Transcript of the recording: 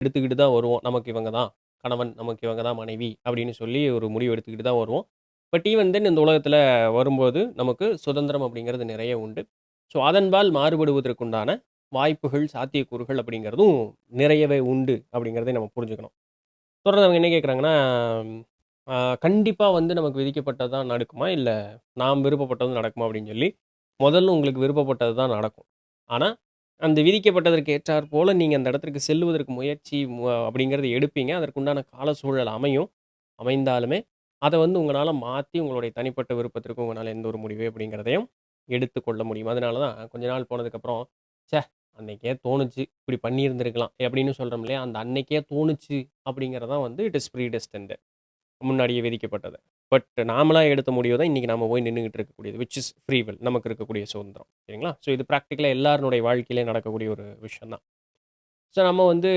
எடுத்துக்கிட்டு தான் வருவோம். நமக்கு இவங்க தான் கணவன், நமக்கு இவங்க தான் மனைவி அப்படின்னு சொல்லி ஒரு முடிவு எடுத்துக்கிட்டு தான் வருவோம். பட் ஈவன் தென் இந்த உலகத்தில வரும்போது நமக்கு சுதந்திரம் அப்படிங்கிறது நிறைய உண்டு. ஸோ அதன்பால் மாறுபடுவதற்குண்டான வாய்ப்புகள், சாத்தியக்கூறுகள் அப்படிங்கிறதும் நிறையவே உண்டு அப்படிங்கிறதை நம்ம புரிஞ்சுக்கணும். தொடர்ந்து அவங்க என்ன கேட்குறாங்கன்னா, அ கண்டிப்பா வந்து நமக்கு விதிக்கப்பட்டது தான் நடக்குமா? இல்ல நாம் விருப்பப்பட்டது நடக்குமா? அப்படின்னு சொல்லி, முதல்ல உங்களுக்கு விருப்பப்பட்டது தான் நடக்கும். ஆனா, அந்த விதிக்கப்பட்டதற்கு ஏற்றார் போல நீங்க அந்த இடத்திற்கு செல்லுவதற்கு முயற்சி அப்படிங்கிறத எடுப்பீங்க. அதற்குண்டான கால சூழல் அமையும். அமைந்தாலுமே, அத வந்து உங்கனால மாத்தி உங்களுடைய தனிப்பட்ட விருப்பத்திற்கு உங்கனால எந்த ஒரு முடிவு அப்படிங்கிறதையும் எடுத்துக்கொள்ள முடியும். அதனால தான் கொஞ்ச நாள் போனதுக்கப்புறம், "ச்சே! அன்னைக்கே தோணுச்சு. இப்படி பண்ணியிருந்திருக்கலாம்." அப்படின்னு சொல்றோம் இல்லையா? அந்த அன்னைக்கே தோணுச்சு அப்படிங்கிறது தான் வந்து இட் இஸ் ப்ரீடெஸ்டின்டு. முன்னாடியே விதிக்கப்பட்டது. பட் நாமளா எடுத்த முடிவு தான் இன்னைக்கு நாம போய் நின்னுகிட்டு இருக்கக்கூடியது. Which is free will. நமக்கு இருக்கக்கூடிய சுதந்திரம். சரிங்களா? ஸோ இது பிராக்டிகலா எல்லாருடைய வாழ்க்கையிலயும் நடக்கக்கூடிய ஒரு விஷயம் தான். ஸோ நம்ம வந்து